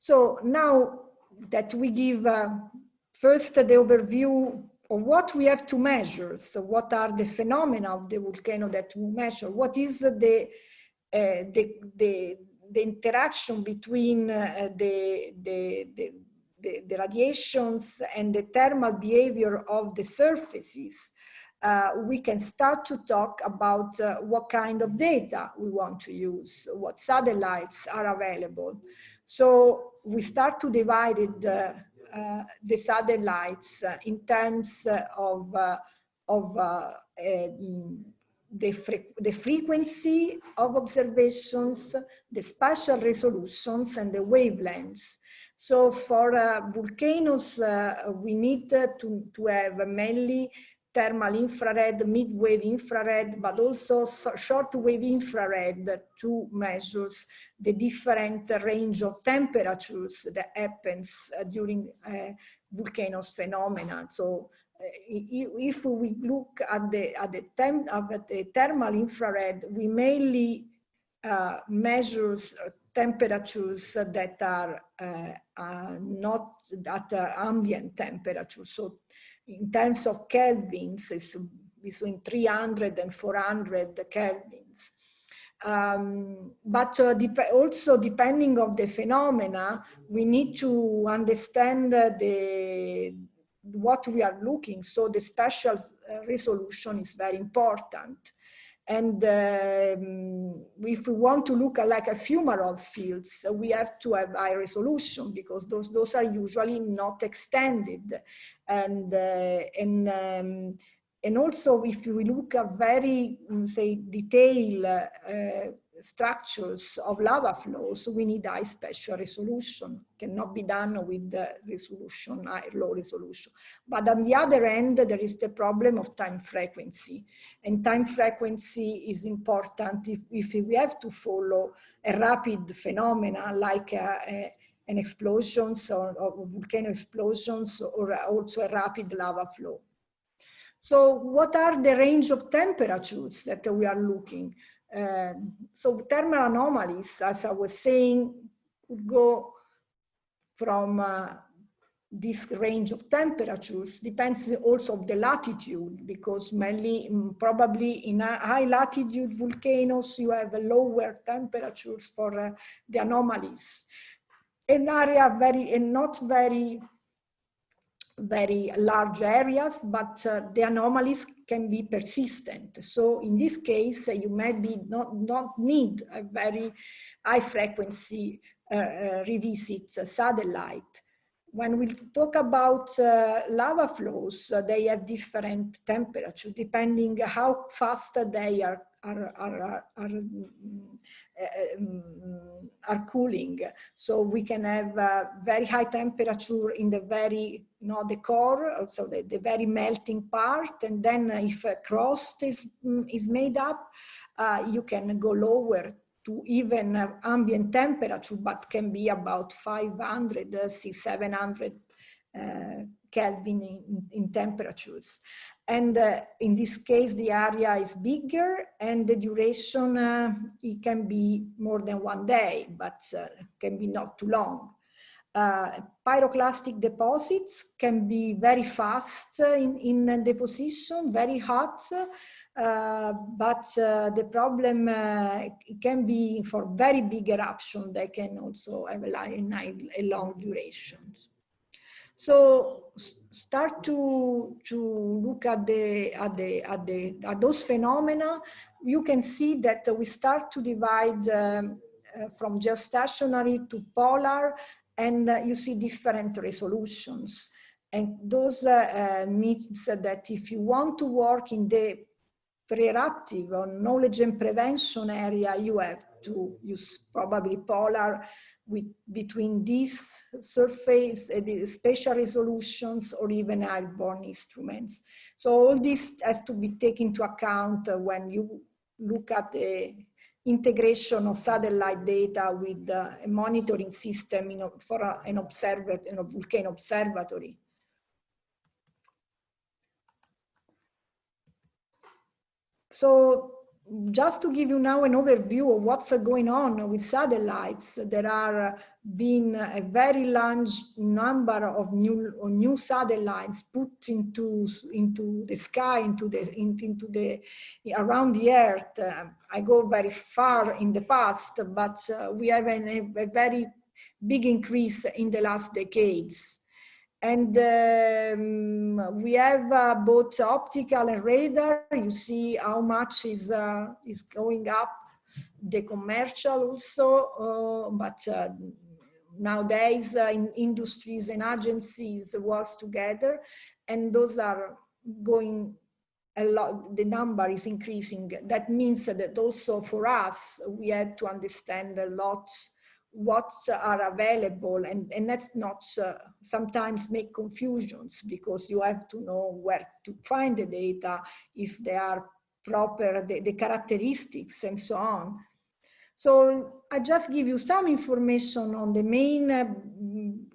So now that we give first the overview of what we have to measure, so what are the phenomena of the volcano that we measure, what is the interaction between the radiations and the thermal behavior of the surfaces, we can start to talk about what kind of data we want to use, what satellites are available. So we start to divide it, the satellites in terms of the frequency of observations, the spatial resolutions, and the wavelengths. So for volcanoes, we need to have mainly thermal infrared, mid-wave infrared, but also short-wave infrared to measure the different range of temperatures that happens during volcanoes phenomena. So if we look at the thermal infrared, we mainly measure temperatures that are not at ambient temperature. So in terms of kelvins, it's between 300 and 400 kelvins. But also depending on the phenomena, we need to understand what we are looking. So the spatial resolution is very important. And if we want to look at like ephemeral fields, we have to have high resolution because those are usually not extended. And also if we look at very, say, detailed structures of lava flows, we need high spatial resolution. Cannot be done with the resolution, low resolution. But on the other end, there is the problem of time frequency. And time frequency is important if we have to follow a rapid phenomena like an explosions or volcano explosions or also a rapid lava flow. So what are the range of temperatures that we are looking? So thermal anomalies, as I was saying, could go from this range of temperatures, depends also on the latitude, because mainly probably in high latitude volcanoes, you have lower temperatures for the anomalies. An area not very large areas, but the anomalies can be persistent. So in this case, you maybe not need a very high frequency revisit satellite. When we talk about lava flows, they have different temperature depending how fast they are cooling. So we can have very high temperature in the very, the core, so the very melting part, and then if a crust is made up, you can go lower to even ambient temperature, but can be about 500, 700 Kelvin in temperatures. And in this case, the area is bigger and the duration, it can be more than 1 day, but can be not too long. Pyroclastic deposits can be very fast in deposition, very hot, but the problem it can be for very big eruption. They can also have a long duration. So start to look at those phenomena. You can see that we start to divide from geostationary to polar, and you see different resolutions. And those means that if you want to work in the pre-eruptive or knowledge and prevention area, you have to use probably polar between these surface, the spatial resolutions, or even airborne instruments. So all this has to be taken into account when you look at the integration of satellite data with a monitoring system for a volcano observatory. So just to give you now an overview of what's going on with satellites, there are been a very large number of new satellites put into the sky, into the around the Earth. I go very far in the past, but we have a very big increase in the last decades. And we have both optical and radar. You see how much is going up. The commercial also, but nowadays in industries and agencies works together, and those are going a lot. The number is increasing. That means that also for us, we have to understand a lot what are available, and let's not sometimes make confusions, because you have to know where to find the data, if they are proper, the characteristics and so on. So I just give you some information on the main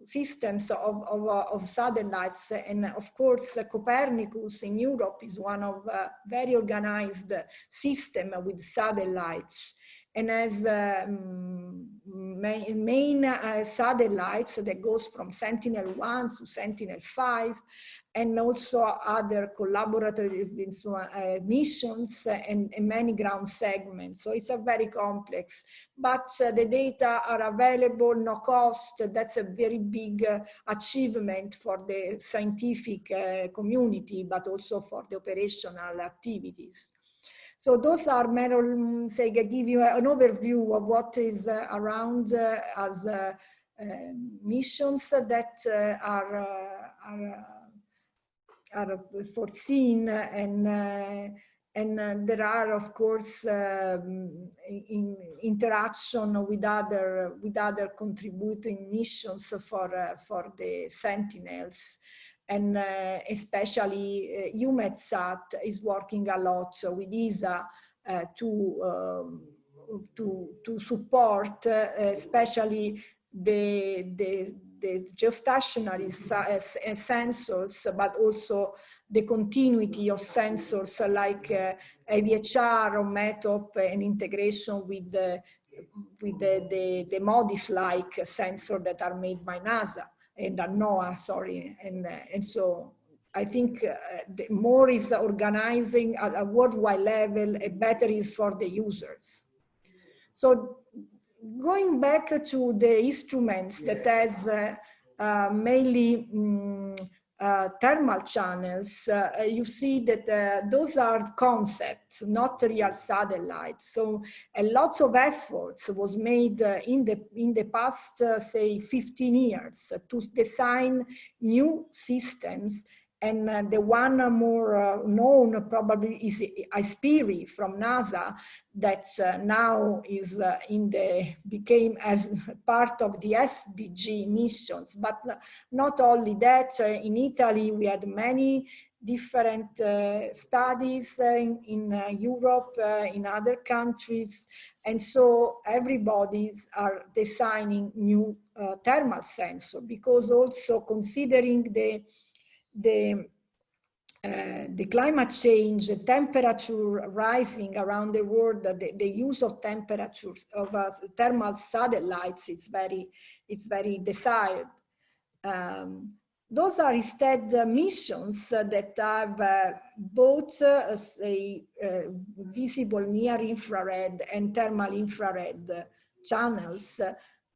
systems of satellites. And of course, Copernicus in Europe is one of very organized system with satellites, and has main satellites that goes from Sentinel-1 to Sentinel-5, and also other collaborative missions and many ground segments. So it's a very complex, but the data are available, no cost. That's a very big achievement for the scientific community, but also for the operational activities. So those are, say, I give you an overview of what is around as missions that are foreseen, and there are, of course, in interaction with other contributing missions for the Sentinels. And especially EUMETSAT is working a lot with ESA to support especially the geostationary sensors, but also the continuity of sensors like AVHR or METOP, and integration with the MODIS-like sensor that are made by NASA and NOAA, sorry. And so I think the more is organizing at a worldwide level, a better is for the users. So going back to the instruments that has mainly thermal channels, you see that those are concepts, not real satellites. So lots of efforts was made in the past, say, 15 years to design new systems. And the one more known probably is ISPIRI from NASA, that now is became as part of the SBG missions. But not only that, in Italy we had many different studies in Europe, in other countries, and so everybody's are designing new thermal sensor, because also considering the climate change, the temperature rising around the world, the use of temperatures of thermal satellites, it's very desired. Those are instead missions that have both say visible near infrared and thermal infrared channels.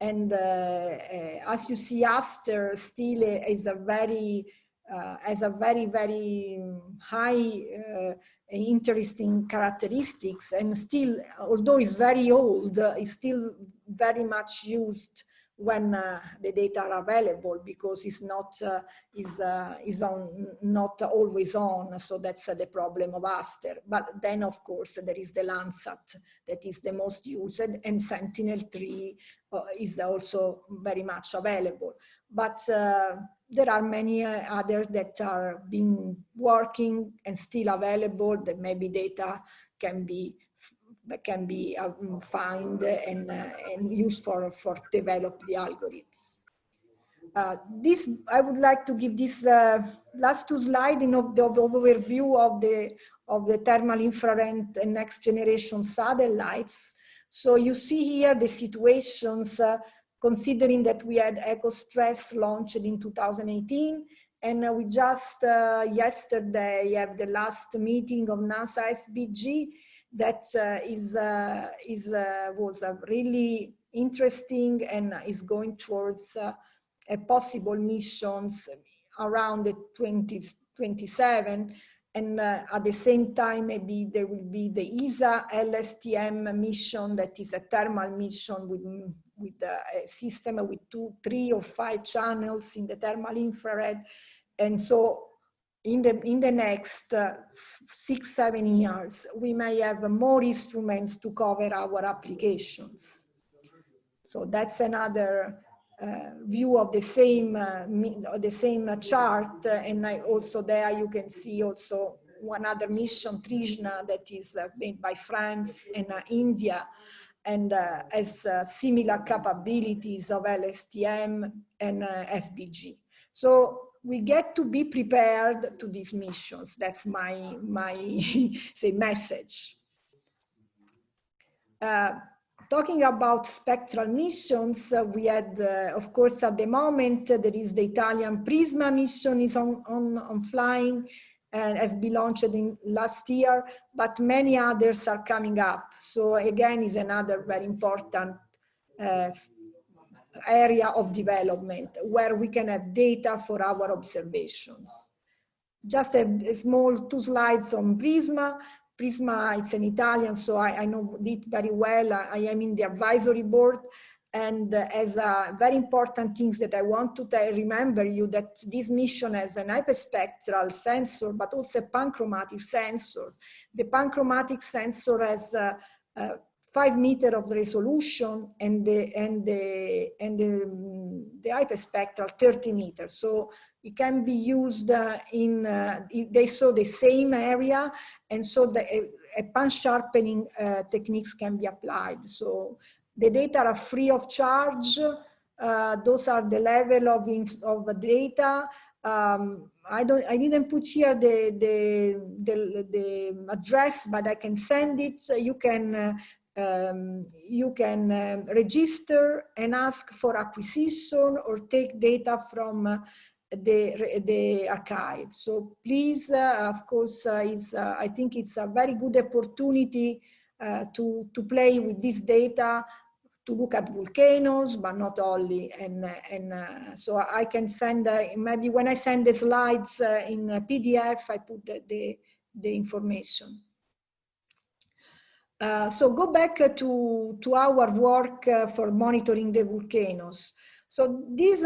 And as you see, Aster still is has a very high interesting characteristics, and still, although it's very old, is still very much used when the data are available, because it's not not always on. So that's the problem of Aster. But then, of course, there is the Landsat that is the most used, and Sentinel-3 is also very much available. But there are many others that are being working and still available, that maybe data can be found and used for develop the algorithms. This, I would like to give this last two slides in the overview of the thermal infrared and next generation satellites. So you see here the situations, considering that we had EcoStress launched in 2018, and we just yesterday have the last meeting of NASA SBG that was really interesting and is going towards a possible missions around the 2027. And at the same time, maybe there will be the ESA LSTM mission that is a thermal mission with a system with 2, 3, or 5 channels in the thermal infrared. And so in the next 6, 7 years, we may have more instruments to cover our applications. So that's another view of the same chart, and also there you can see also one other mission, Trishna, that is made by France and India, and has similar capabilities of LSTM and SBG. So we get to be prepared to these missions. That's my say message. Talking about spectral missions, we had, of course, at the moment, there is the Italian Prisma mission is on flying and has been launched in last year, but many others are coming up. So again, is another very important area of development where we can have data for our observations. Just a small 2 slides on Prisma. Prisma, it's an Italian, so I know it very well. I am in the advisory board, and as a very important things that I want to remember you that this mission has an hyperspectral sensor, but also a panchromatic sensor. The panchromatic sensor has 5 meters of resolution, and the hyperspectral 30 meters. So it can be used they saw the same area, and so a pan sharpening techniques can be applied. So the data are free of charge. Those are the level of data. I didn't put here the address, but I can send it. You can register and ask for acquisition or take data from the archive. So please, of course, I think it's a very good opportunity to play with this data, to look at volcanoes, but not only. So I can send, maybe when I send the slides in PDF, I put the information. So go back to our work for monitoring the volcanoes. So this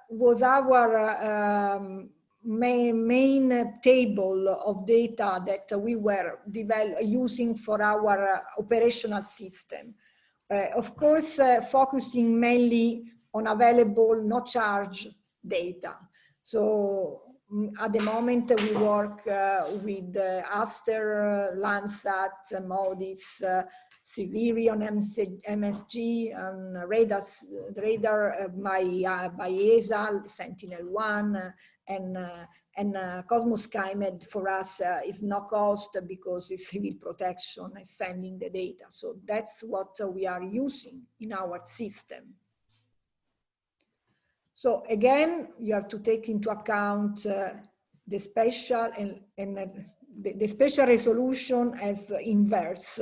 was our main table of data that we were using for our operational system. Of course, focusing mainly on available no charge data. So at the moment we work with Aster, Landsat, MODIS, Siberian MSG, and radar by ESA, Sentinel-1, and Cosmos SkyMed for us is no cost because it's civil protection and sending the data. So that's what we are using in our system. So again, you have to take into account the spatial and the spatial resolution as inverse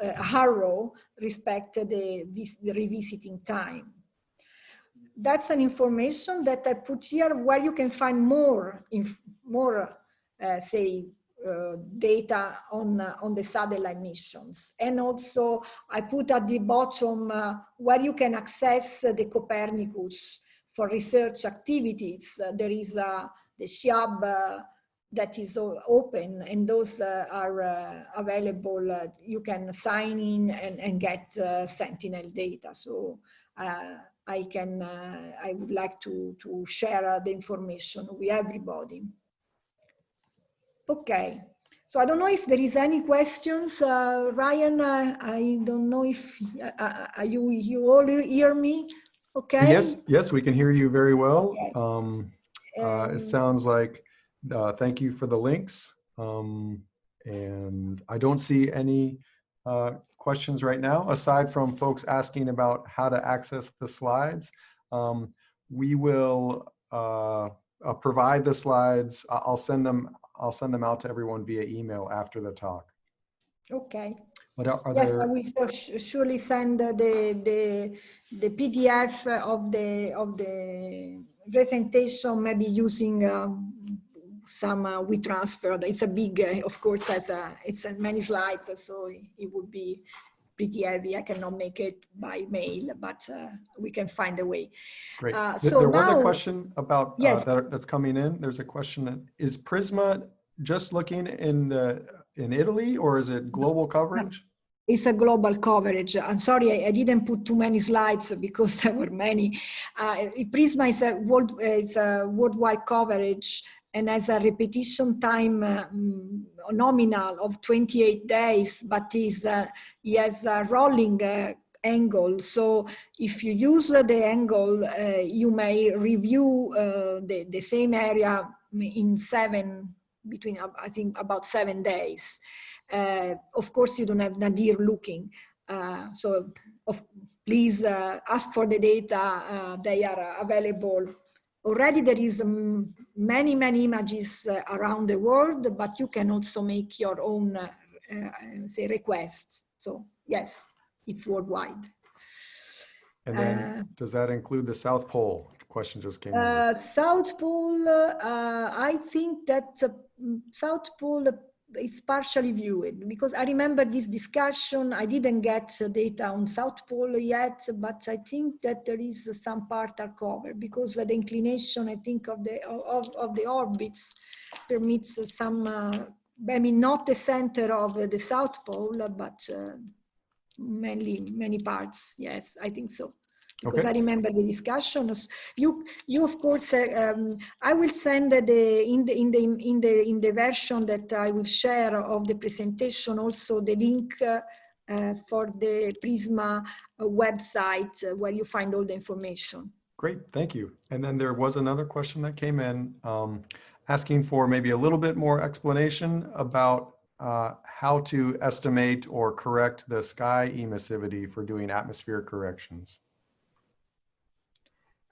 arrow respect to the revisiting time. That's an information that I put here where you can find more data on the satellite missions. And also I put at the bottom where you can access the Copernicus for research activities. There is the SHIAB that is open, and those are available. You can sign in and get Sentinel data. So I would like to share the information with everybody. Okay, so I don't know if there is any questions. Ryan, I don't know if you all hear me. Okay. Yes, we can hear you very well. Okay. It sounds like, thank you for the links. And I don't see any questions right now, aside from folks asking about how to access the slides. We will provide the slides. I'll send them out to everyone via email after the talk. Okay. But are Yes, I there? will surely send the PDF of the presentation, maybe using some WeTransfer. It's a big, of course, it's many slides, so it would be pretty heavy. I cannot make it by mail, but we can find a way. Great. So There was a now, question about yes. that's coming in. There's a question: is Prisma just looking in Italy, or is it global coverage? It's a global coverage. I'm sorry, I didn't put too many slides because there were many. Prisma is a worldwide coverage and has a repetition time nominal of 28 days, but he has a rolling angle. So if you use the angle, you may review the same area in between, I think, about 7 days. Of course, you don't have nadir looking. So please ask for the data. They are available. Already there is many images around the world, but you can also make your own, say, requests. So yes, it's worldwide. And then does that include the South Pole? Question just came in. South Pole, I think that South Pole is partially viewed, because I remember this discussion. I didn't get data on South Pole yet, but I think that there is some part are covered, because the inclination, I think, of the orbits permits some, I mean, not the center of the South Pole, but many parts. Yes, I think so. Because I remember the discussions. You of course, I will send in the version that I will share of the presentation also the link for the Prisma website where you find all the information. Great, thank you. And then there was another question that came in asking for maybe a little bit more explanation about how to estimate or correct the sky emissivity for doing atmospheric corrections.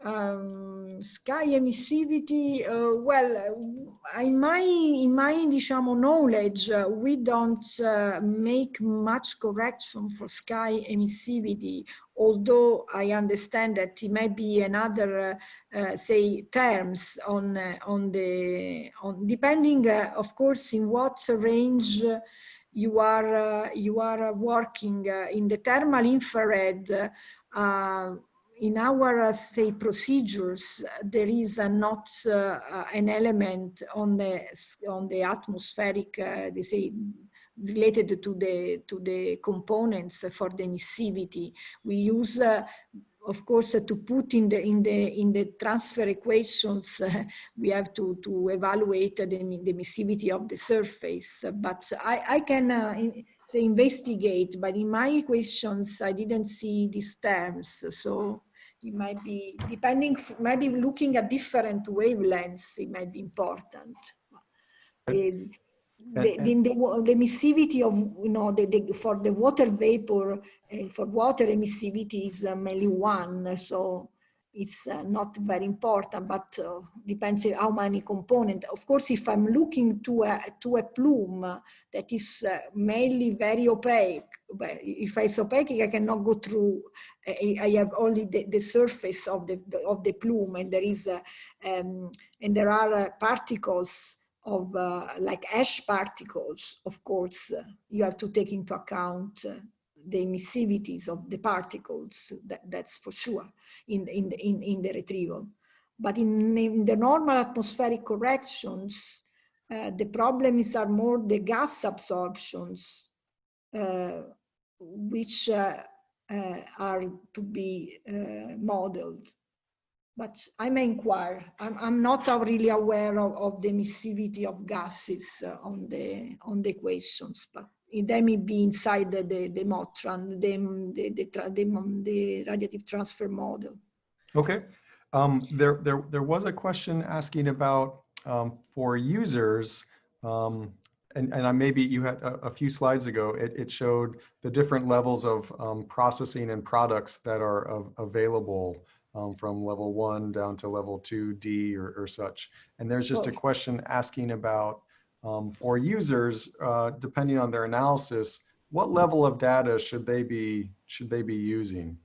Sky emissivity, well, in my diciamo, knowledge, we don't make much correction for sky emissivity, although I understand that it may be another, say, terms on depending, of course, in what range you are working in the thermal infrared. In our, say, procedures, there is not an element on the atmospheric, they say, related to the components for the emissivity. We use, of course, to put in the transfer equations, we have to evaluate the emissivity of the surface. But I can say investigate, but in my equations I didn't see these terms. So it might be, depending, maybe looking at different wavelengths, it might be important. The emissivity of, for the water vapor, for water emissivity is mainly 1, so it's not very important, but depends on how many components. Of course, if I'm looking to a plume that is mainly very opaque, but if it's opaque, I cannot go through. I have only the surface of the plume, and there is and there are particles of like ash particles. Of course, you have to take into account the emissivities of the particles. That's for sure in the retrieval. But in the normal atmospheric corrections, the problems are more the gas absorptions, which are to be modeled. But I may inquire. I'm not really aware of the emissivity of gases on the equations, but they may be inside the MOTRAN, the radiative transfer model. Okay. There was a question asking about for users, and maybe you had a few slides ago, it showed the different levels of processing and products that are available from level 1 down to level 2D or such. And there's just a question asking about for users, depending on their analysis, what level of data should they be using?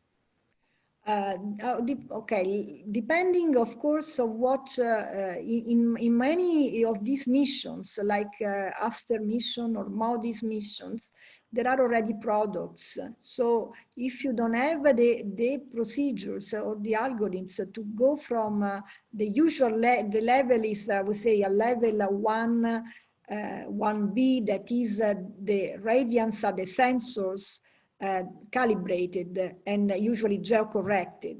Okay, depending, of course, of what in many of these missions, like Aster mission or MODIS missions, there are already products. So if you don't have the procedures or the algorithms to go from the usual the level is, I would say, a level 1B, that is the radiance of the sensors calibrated and usually geo-corrected.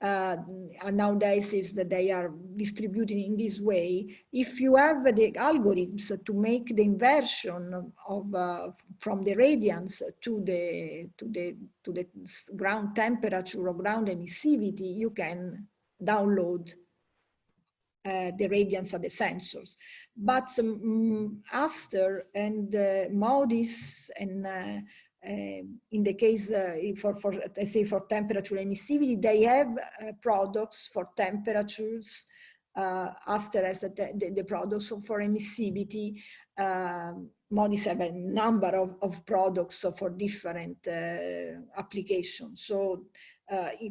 Nowadays is that they are distributed in this way. If you have the algorithms to make the inversion of from the radiance to the ground temperature or ground emissivity, you can download the radiance of the sensors. But Aster and MODIS and in the case for let's say for temperature emissivity, they have products for temperatures. Aster has the products for emissivity. MODIS have a number of products for different applications. So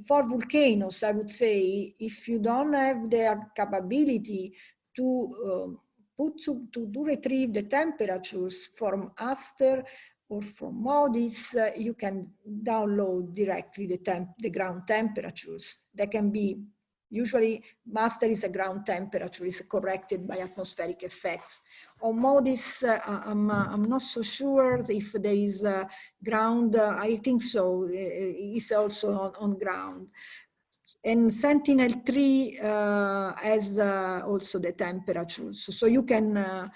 for volcanoes, I would say, if you don't have their capability to retrieve the temperatures from Aster or from MODIS, you can download directly the ground temperatures. They can be, usually Master is a ground temperature, is corrected by atmospheric effects. On MODIS, I'm not so sure if there is a ground, I think so, it's also on ground. And Sentinel-3 has also the temperatures. So you can,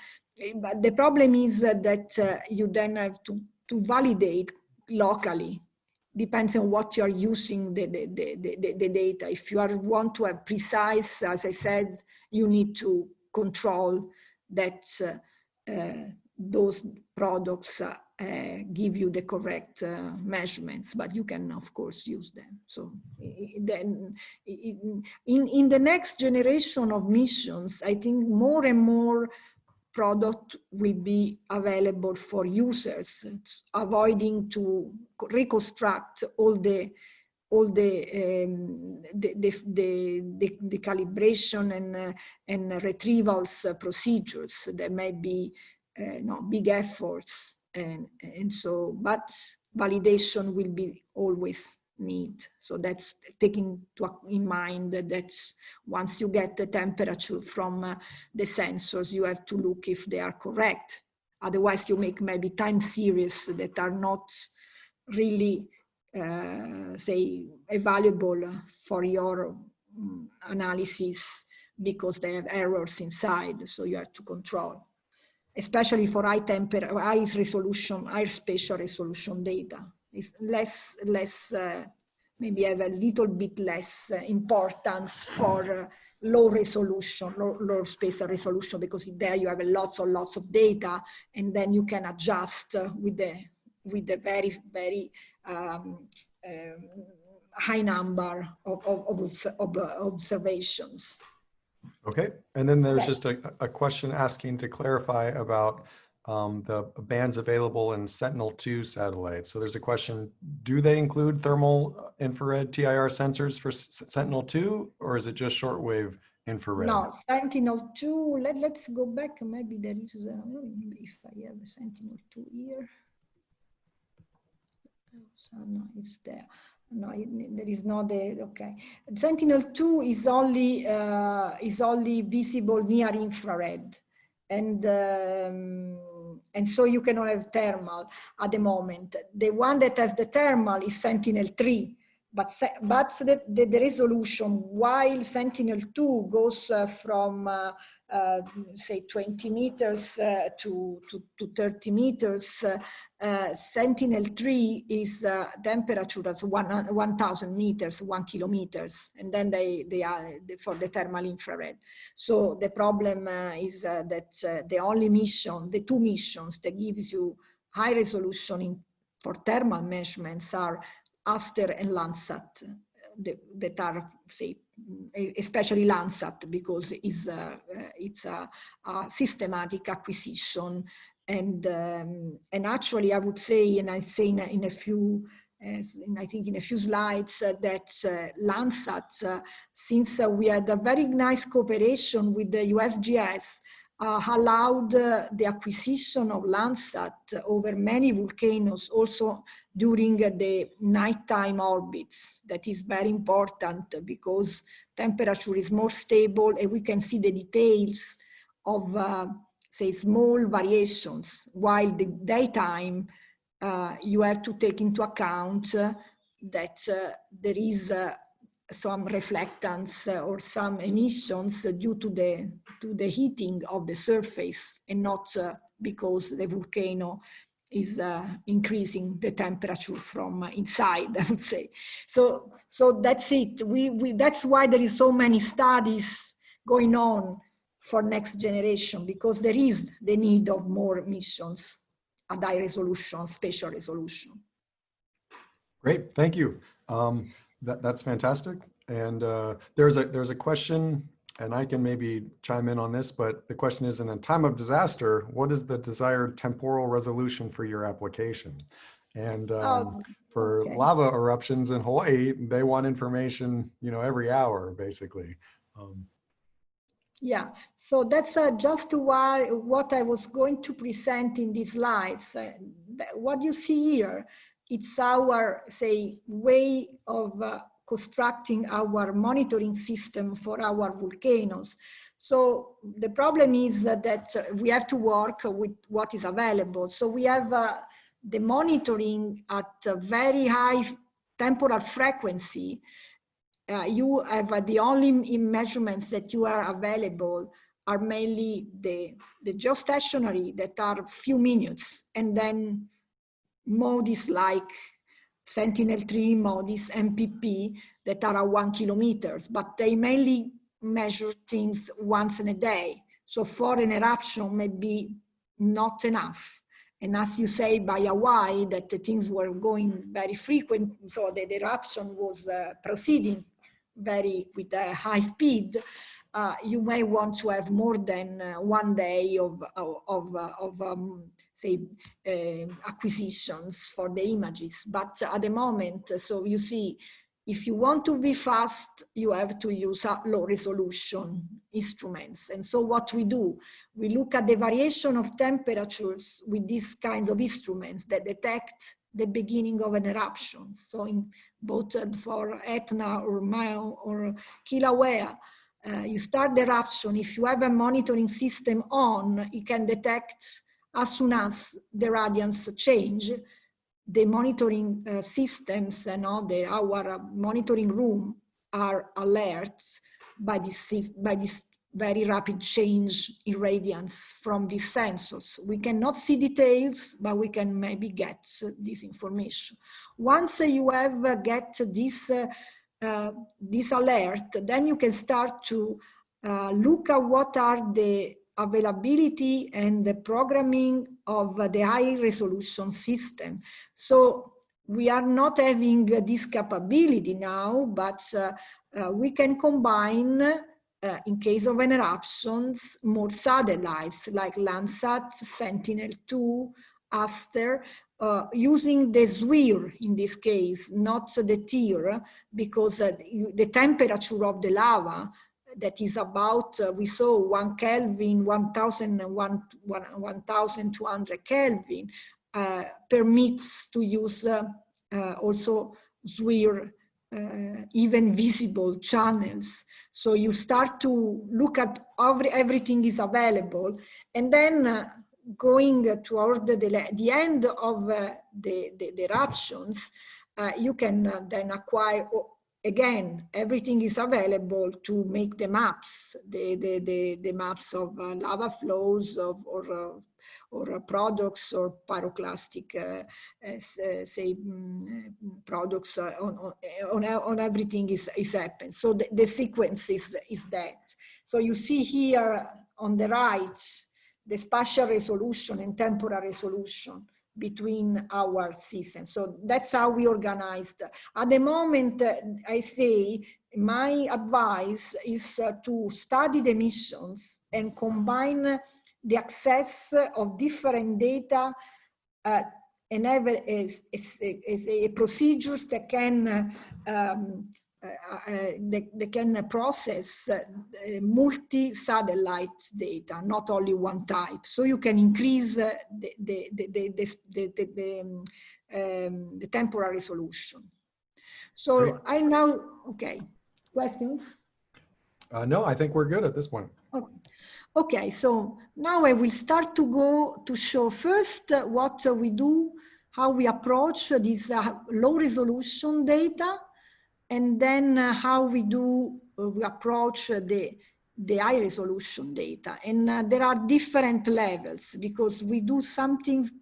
but the problem is that you then have to validate locally. Depends on what you are using the data. If you want to have precise, as I said, you need to control that those products give you the correct measurements, but you can of course use them. So then in the next generation of missions, I think more and more product will be available for users, avoiding to reconstruct all the calibration and retrievals procedures. There may be big efforts, and so, but validation will be always need. So that's taking in mind that once you get the temperature from the sensors, you have to look if they are correct. Otherwise, you make maybe time series that are not really, say, valuable for your analysis because they have errors inside. So you have to control, especially for high resolution, high spatial resolution data. It's less maybe have a little bit less importance for low resolution, low spatial resolution, because there you have lots of data, and then you can adjust with the very, very high number of observations. Okay, and then there's just a question asking to clarify about the bands available in Sentinel-2 satellites. So there's a question, do they include thermal infrared TIR sensors for Sentinel-2, or is it just shortwave infrared? No, Sentinel-2, let's go back, maybe there is, I don't remember if I have a Sentinel-2 here. So no, it's there. No, there is not the, okay. Sentinel-2 is only visible near infrared, and so you cannot have thermal at the moment. The one that has the thermal is Sentinel-3, but the resolution, while Sentinel-2 goes from say 20 meters to 30 meters, Sentinel-3 is temperature as 1,000 meters, 1 kilometers, and then they are for the thermal infrared. So the problem is that the only mission, the two missions that gives you high resolution for thermal measurements are Aster and Landsat, that are, say, especially Landsat, because it's a systematic acquisition. And actually, I would say, and I say in a few, I think in a few slides, that Landsat, since we had a very nice cooperation with the USGS, allowed the acquisition of Landsat over many volcanoes, also during the nighttime orbits. That is very important because temperature is more stable and we can see the details of, say, small variations, while the daytime, you have to take into account that there is some reflectance or some emissions due to the heating of the surface, and not because the volcano is increasing the temperature from inside, I would say. So that's it. That's why there is so many studies going on for next generation, because there is the need of more missions at high resolution, spatial resolution. Great, thank you. That's fantastic. And there's a question, and I can maybe chime in on this, but the question is, in a time of disaster, what is the desired temporal resolution for your application? And for lava eruptions in Hawaii, they want information, every hour, basically. Yeah, so that's just what I was going to present in these slides. What you see here, it's our, say, way of constructing our monitoring system for our volcanoes. So the problem is that we have to work with what is available. So we have the monitoring at a very high temporal frequency. You have the only measurements that you are available are mainly the geostationary that are few minutes, and then MODIS like Sentinel-3, MODIS, MPP that are 1 kilometer, but they mainly measure things once in a day. So for an eruption may be not enough. And as you say, by Hawaii, that the things were going very frequent, so the eruption was proceeding with a high speed, you may want to have more than 1 day of say, acquisitions for the images. But at the moment, so you see, if you want to be fast, you have to use low resolution instruments. And so what we do, we look at the variation of temperatures with these kind of instruments that detect the beginning of an eruption. So in both for Etna or Mao or Kilauea, you start the eruption. If you have a monitoring system on, it can detect as soon as the radiance change. The monitoring systems and our monitoring room are alerts by this very rapid change in radiance from these sensors. We cannot see details, but we can maybe get this information. Once you have get this alert, then you can start to look at what are the availability and the programming of the high resolution system. So we are not having this capability now, but we can combine, in case of an eruptions, more satellites like Landsat, Sentinel-2, Aster, using the SWIR in this case, not the TIR, because the temperature of the lava that is about, we saw 1 Kelvin, 1,200 Kelvin, permits to use also SWIR, even visible channels. So you start to look at everything is available, and then going toward the end of the eruptions, you can then acquire, again, everything is available to make the maps, the maps of lava flows or products or pyroclastic, say, products on everything is happened. So the sequence is that. So you see here on the right, the spatial resolution and temporal resolution between our systems. So that's how we organized. At the moment, I say, my advice is to study the missions and combine the access of different data and have a procedures that can they can process multi-satellite data, not only one type. So you can increase the temporal resolution. So great. I now, okay, questions? No, I think we're good at this point. Okay. Okay, so now I will start to go to show first what we do, how we approach this low resolution data, and then how we approach the high resolution data. And there are different levels because we do some things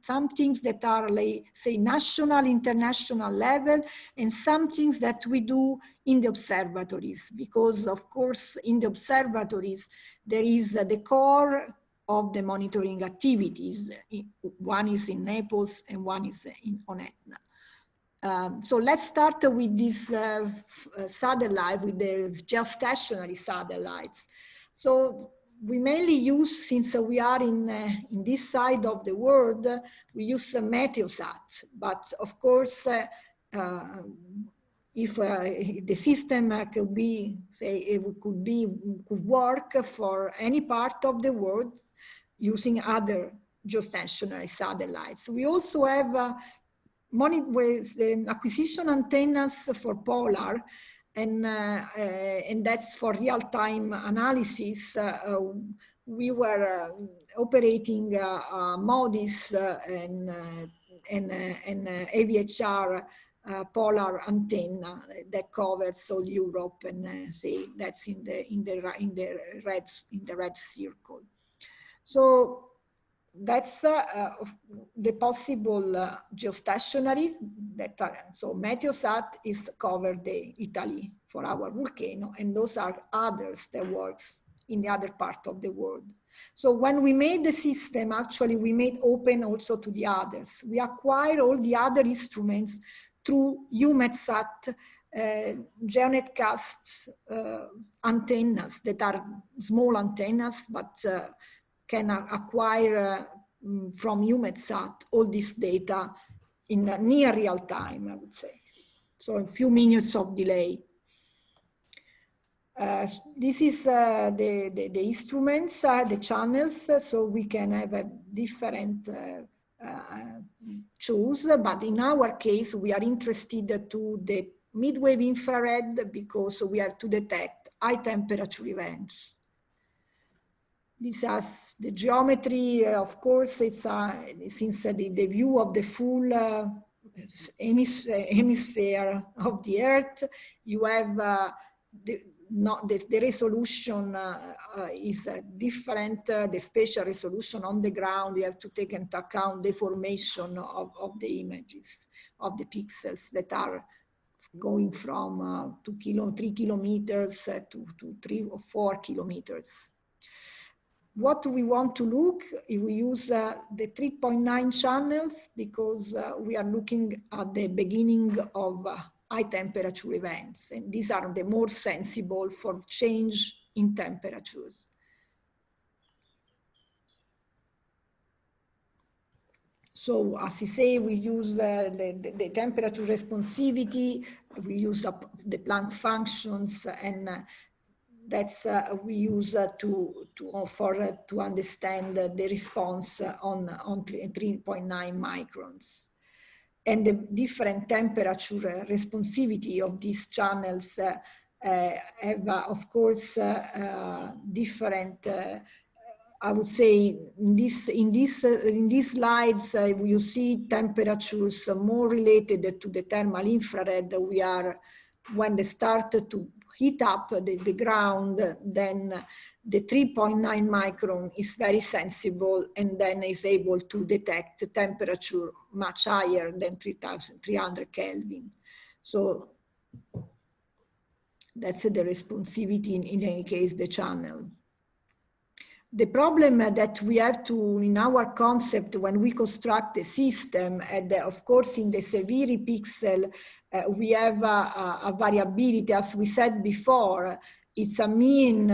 that are, like, say, national, international level, and some things that we do in the observatories, because of course in the observatories there is the core of the monitoring activities. One is in Naples and one is on Etna. So let's start with this satellite, with the geostationary satellites. So we mainly use, since we are in this side of the world, we use Meteosat. But of course, if the system could be, say, it could work for any part of the world using other geostationary satellites. We also have with the acquisition antennas for polar, and that's for real-time analysis. We were operating MODIS and AVHR polar antenna that covers all Europe, and say that's in the red circle. So that's the possible geostationary that are, so Meteosat is covered the Italy for our volcano, and those are others that works in the other part of the world. So when we made the system, actually we made open also to the others. We acquire all the other instruments through EUMETSAT GeoNetcast antennas that are small antennas, but can acquire from EUMETSAT all this data in near real time, I would say. So a few minutes of delay. This is the instruments, the channels, so we can have a different choose, but in our case, we are interested to the mid-wave infrared because we have to detect high temperature events. This has the geometry, of course, it's since the view of the full hemisphere of the Earth, you have the resolution is different, the spatial resolution on the ground. You have to take into account the formation of the images, of the pixels that are going from 3 kilometers to 3 or 4 kilometers. What we want to look, if we use the 3.9 channels, because we are looking at the beginning of high temperature events, and these are the more sensible for change in temperatures. So as I say, we use the temperature responsivity, we use the Planck functions, and that's we use to understand the response on 3.9 microns. And the different temperature responsivity of these channels have, of course, different I would say in these slides, you see temperatures more related to the thermal infrared. We are, when they start to heat up the ground, then the 3.9 micron is very sensible and then is able to detect temperature much higher than 3,300 Kelvin. So that's the responsivity in any case, the channel. The problem that we have to, in our concept, when we construct the system, and of course in the severe pixel, we have a variability, as we said before. It's a mean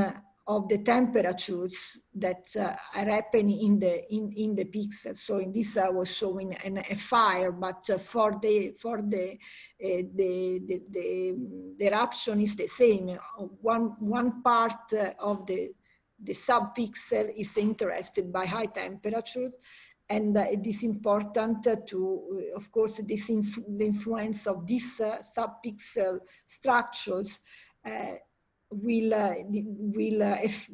of the temperatures that are happening in the pixel. So in this I was showing a fire, but for the eruption is the same. One part of the subpixel is interested by high temperatures, and it is important to, of course, the influence of these subpixel structures will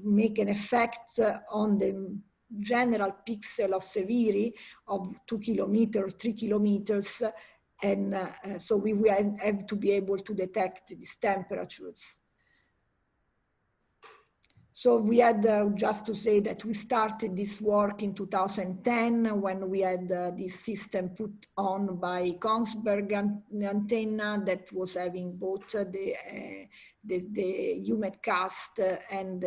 make an effect on the general pixel of Severi of 2 kilometers, 3 kilometers, and so we will have to be able to detect these temperatures. So we had, just to say that we started this work in 2010 when we had this system put on by Kongsberg antenna that was having both the UMEDcast and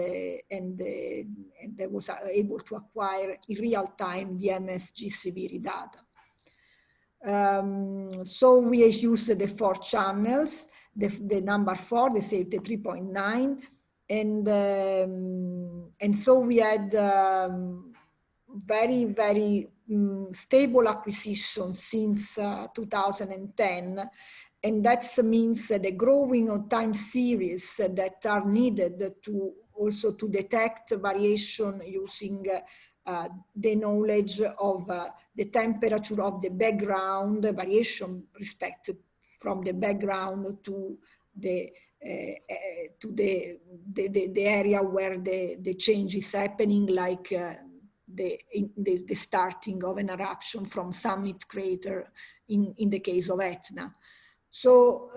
that was able to acquire in real time the MSG Severi data. So we used the 4 channels, the number 4, the 3.9. And so we had very, very stable acquisition since 2010. And that means the growing of time series that are needed to also to detect variation using the knowledge of the temperature of the background, the variation respect from the background to the area where the change is happening, like the starting of an eruption from summit crater in the case of Etna. So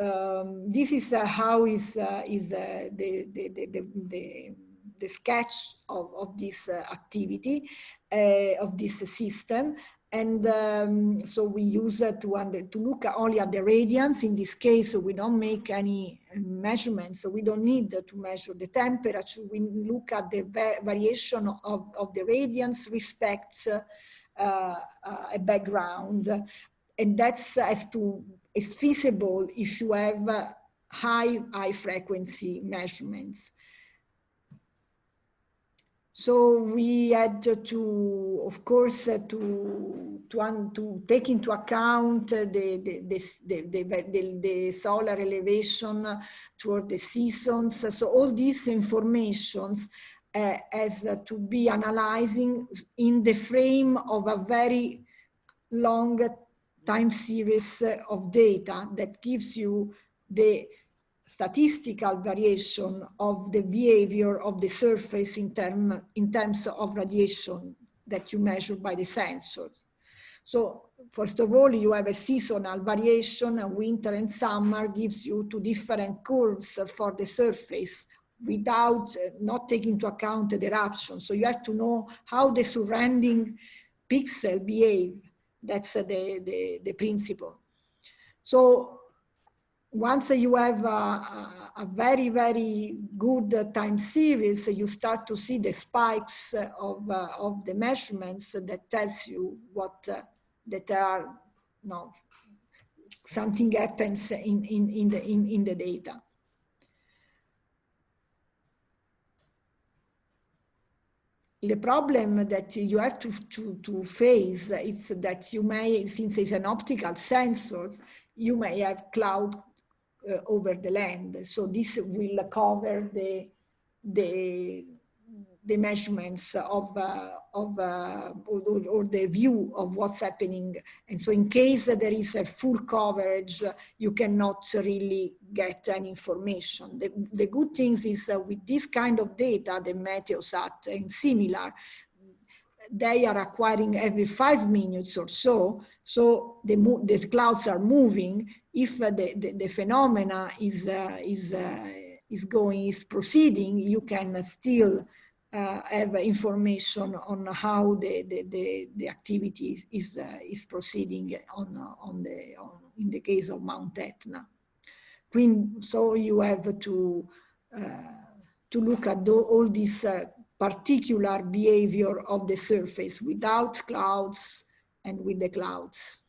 this is how is the sketch of this activity, of this system. And so we use to look only at the radiance. In this case, we don't make any measurements. So we don't need to measure the temperature. We look at the variation of the radiance respects a background. And that's is feasible if you have high frequency measurements. So we had to, of course, to take into account the solar elevation toward the seasons. So all these informations has to be analyzing in the frame of a very long time series of data that gives you the statistical variation of the behavior of the surface in terms of radiation that you measure by the sensors. So first of all, you have a seasonal variation, and winter and summer gives you 2 different curves for the surface without not taking into account the eruption. So you have to know how the surrounding pixel behave. That's the principle. So once you have a very, very good time series, you start to see the spikes of the measurements that tells you what that are something happens in the data. The problem that you have to face is that you may, since it's an optical sensor, you may have cloud over the land. So this will cover the measurements of or the view of what's happening. And so in case there is a full coverage, you cannot really get any information. The good thing is with this kind of data, the Meteosat and similar, they are acquiring every 5 minutes or so. So the clouds are moving. If the phenomena is proceeding, you can still have information on how the activity is proceeding in the case of Mount Etna. So you have to look at all this particular behavior of the surface without clouds and with the clouds.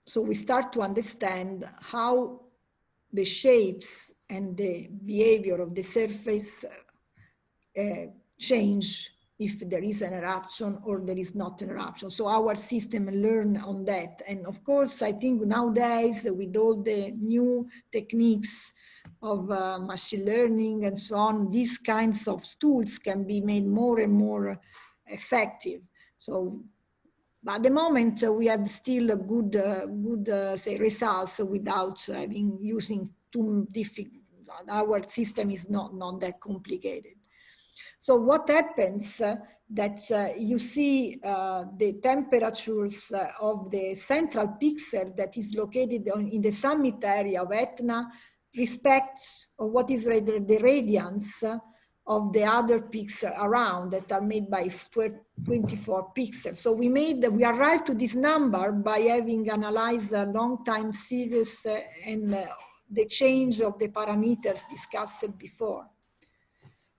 So we start to understand how the shapes and the behavior of the surface change if there is an eruption or there is not an eruption. So our system learn on that. And of course, I think nowadays with all the new techniques of machine learning and so on, these kinds of tools can be made more and more effective. So at the moment, we have still good say results without using too difficult. Our system is not that complicated. So what happens that you see the temperatures of the central pixel that is located in the summit area of Etna respects of what is the radiance of the other pixels around that are made by 24 pixels. So we arrived to this number by having analyzed a long time series and the change of the parameters discussed before.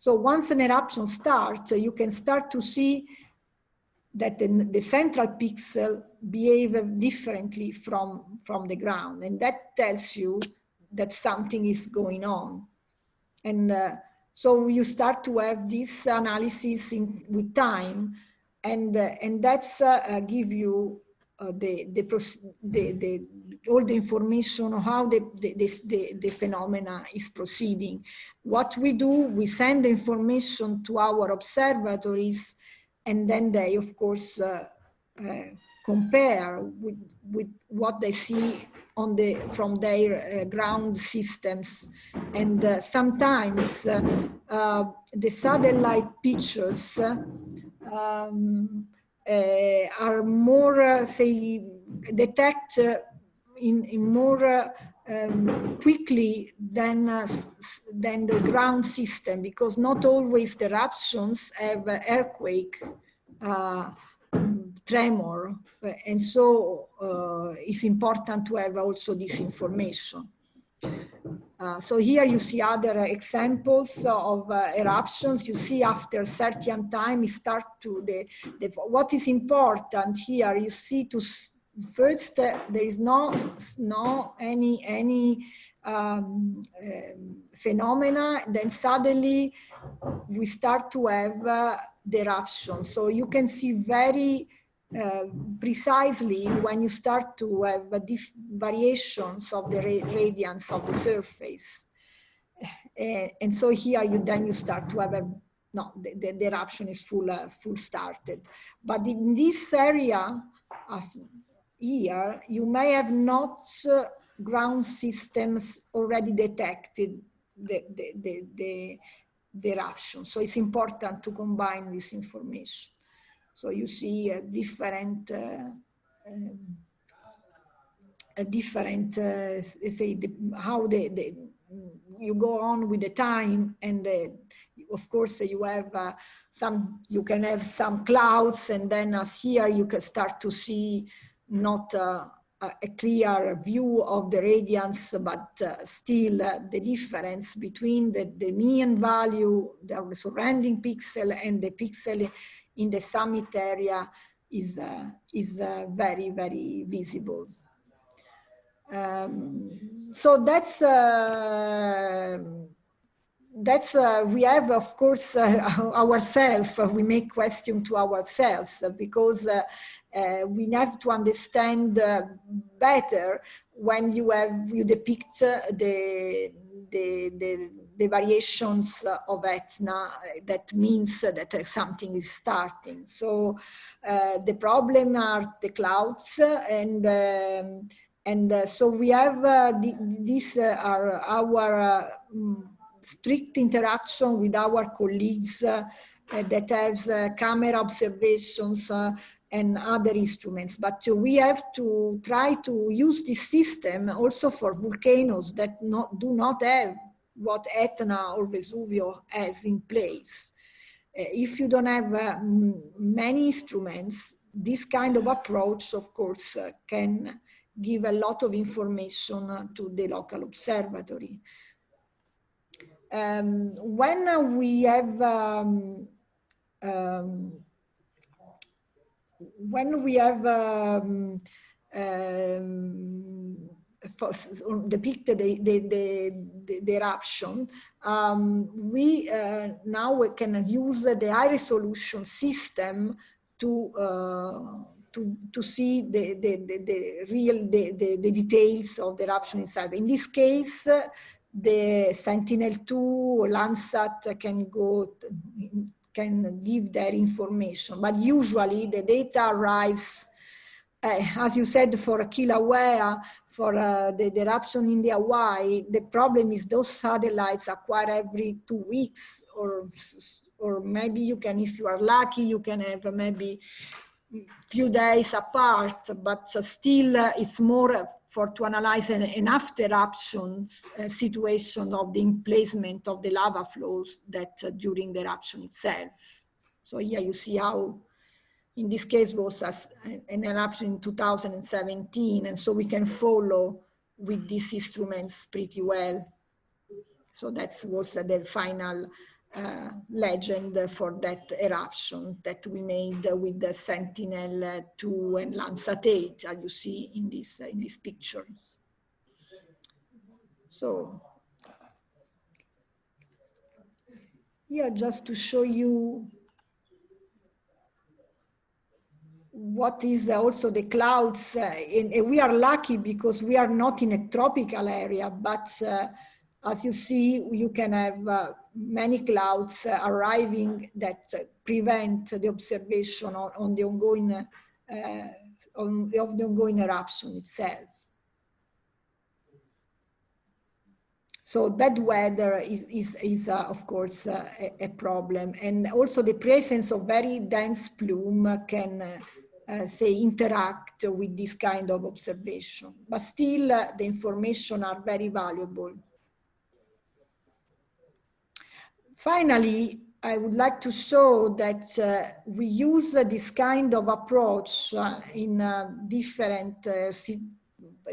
So once an eruption starts, you can start to see that the central pixel behave differently from the ground. And that tells you that something is going on. And so you start to have this analysis with time, and that's give you all the information on how the phenomena is proceeding. What we do, we send the information to our observatories, and then they, of course, compare with what they see from their ground systems. And sometimes the satellite pictures are more, say, detect in more quickly than the ground system, because not always the eruptions have earthquake tremor, and so it's important to have also this information. So here you see other examples of eruptions. You see after certain time, it start to what is important here. You see to first there is no any phenomena. Then suddenly we start to have the eruption. So you can see very precisely when you start to have variations of the radiance of the surface. And so here you start to have the eruption is full started. But in this area, as here, you may have not ground systems already detected the eruption. So it's important to combine this information. So you see a different, say, how you go on with the time, and of course you have you can have some clouds, and then as here you can start to see not a clear view of the radiance, but still the difference between the mean value, the surrounding pixel, and the pixel in the summit area is very, very visible. So that's we have, of course, ourselves, we make question to ourselves, because we have to understand better when you depict the variations of Etna. That means that something is starting. So the problem are the clouds, and so we have these are our strict interaction with our colleagues that has camera observations and other instruments. But we have to try to use this system also for volcanoes that do not have what Etna or Vesuvio has in place. If you don't have many instruments, this kind of approach, of course, can give a lot of information to the local observatory. When we have depicted the eruption, we now can use the high resolution system to see the details of the eruption itself. In this case, the Sentinel-2 Landsat can give their information, but usually the data arrives, as you said, for Kilauea, for the eruption in the Hawaii. The problem is those satellites acquire every 2 weeks, or maybe you can, if you are lucky, you can have maybe few days apart, but still it's more to analyze an after eruption situation of the emplacement of the lava flows that during the eruption itself. So here you see how, in this case, was an eruption in 2017, and so we can follow with these instruments pretty well. So that was the final legend for that eruption that we made with the Sentinel-2 and Landsat-8, as you see in these pictures. So, yeah, just to show you what is also the clouds. And we are lucky because we are not in a tropical area, but as you see, you can have many clouds arriving that prevent the observation on the ongoing of the ongoing eruption itself. So bad weather is of course a problem, and also the presence of very dense plume can say interact with this kind of observation. But still, the information are very valuable. Finally, I would like to show that we use this kind of approach in different,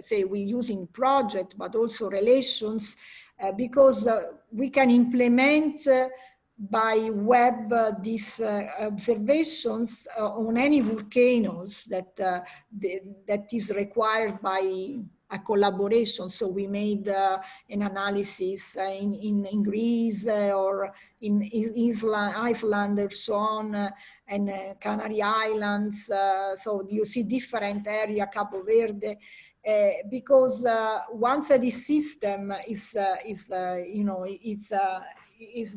say we use in project, but also relations, because we can implement by web these observations on any volcanoes that is required by a collaboration. So we made an analysis in Greece or in Iceland or so on, and Canary Islands. So you see different area, Cabo Verde, because once this system is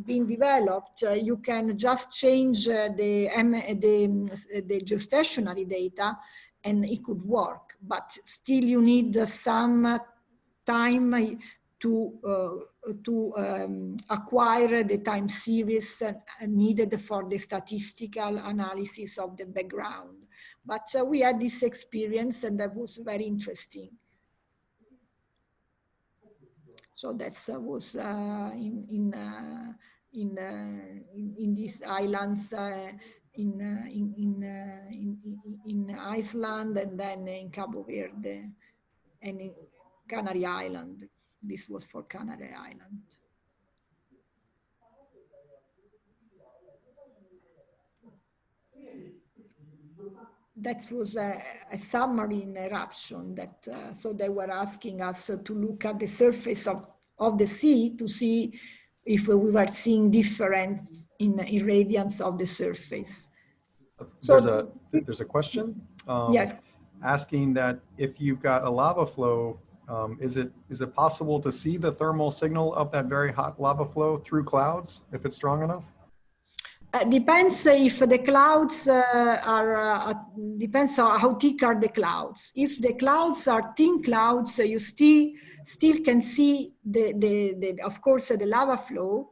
being developed, you can just change the geostationary data and it could work, but still you need some time to acquire the time series needed for the statistical analysis of the background. But we had this experience and that was very interesting. So that was in these islands in Iceland, and then in Cabo Verde and in Canary Island. This was for Canary Island. That was a submarine eruption that, so they were asking us to look at the surface of the sea to see if we were seeing difference in irradiance of the surface. There's a question. Yes. Asking that if you've got a lava flow, is it possible to see the thermal signal of that very hot lava flow through clouds if it's strong enough? Depends if the clouds depends on how thick are the clouds. If the clouds are thin clouds, you still can see of course the lava flow,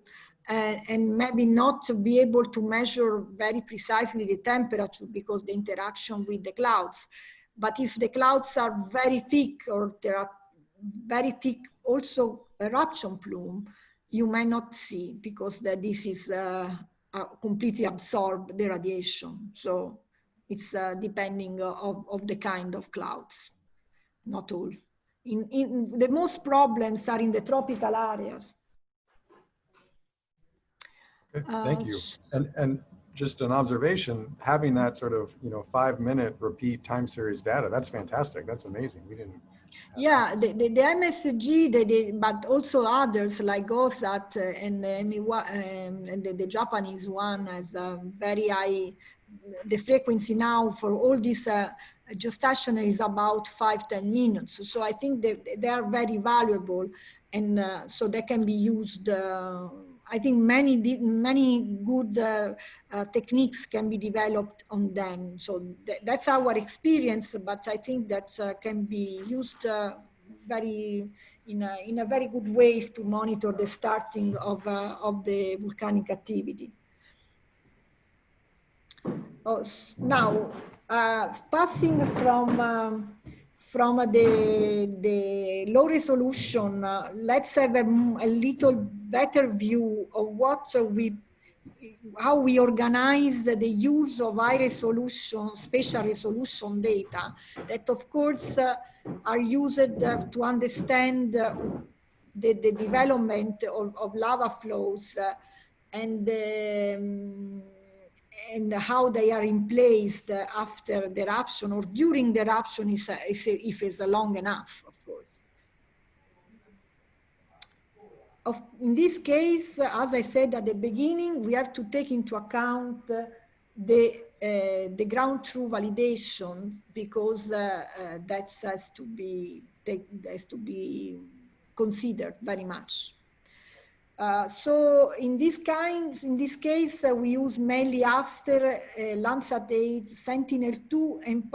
and maybe not be able to measure very precisely the temperature because the interaction with the clouds. But if the clouds are very thick, or there are very thick also eruption plume, you may not see, because this is completely absorb the radiation. So it's depending of the kind of clouds, not all. In the most problems are in the tropical areas. Okay, thank you. And just an observation, having that sort of 5-minute repeat time series data, that's fantastic. That's amazing. We didn't. Yeah, the MSG, but also others like GOSAT and the Japanese one has a very high, the frequency now for all these geostationary is about 5-10 minutes. So I think they are very valuable, and so they can be used. I think many good techniques can be developed on them. So that's our experience, but I think that can be used in a very good way to monitor the starting of the volcanic activity. Now, passing from the low resolution, let's have a little better view of how we organize the use of high resolution, spatial resolution data that, of course, are used to understand the development of lava flows and how they are in place after the eruption or during the eruption if it's long enough, of course. In this case, as I said at the beginning, we have to take into account the ground truth validation, because that has to be considered very much. So in this case, we use mainly Aster, Landsat 8, Sentinel-2, and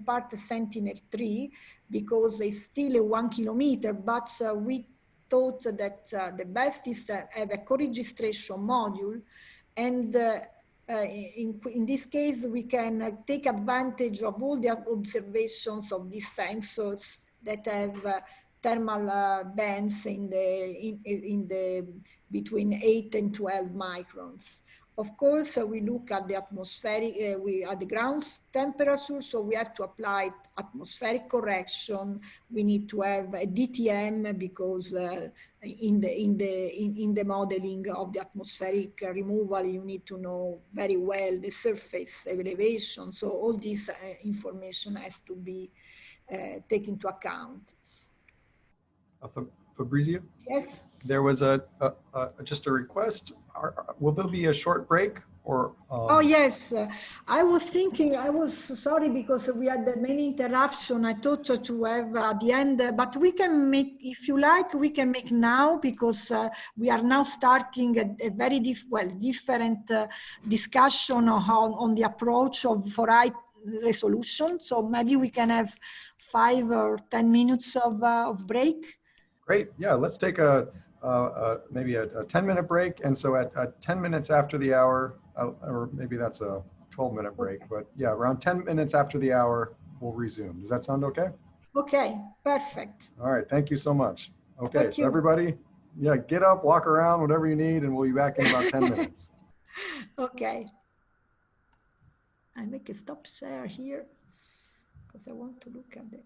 part Sentinel-3, because it's still a 1 kilometer, but we thought that the best is to have a co-registration module, and in this case, we can take advantage of all the observations of these sensors that have thermal bands in the between 8 and 12 microns. Of course, we look at the atmospheric, at the ground temperature, so we have to apply atmospheric correction. We need to have a DTM, because in the modeling of the atmospheric removal, you need to know very well the surface elevation. So all this information has to be taken into account. Fabrizia? Yes. There was just a request. Will there be a short break, or? Oh yes, I was sorry because we had many interruptions. I thought to have at the end, but we can make, if you like, we can make now, because we are now starting a very different discussion on the approach for high resolution. So maybe we can have 5 or 10 minutes of break. Great. Yeah, let's take maybe a 10-minute break. And so at 10 minutes after the hour, or maybe that's a 12-minute break, but yeah, around 10 minutes after the hour, we'll resume. Does that sound okay? Okay, perfect. All right, thank you so much. Okay, Thank so you. everybody, yeah, get up, walk around, whatever you need, and we'll be back in about 10 minutes. Okay. I make a stop share here because I want to look at the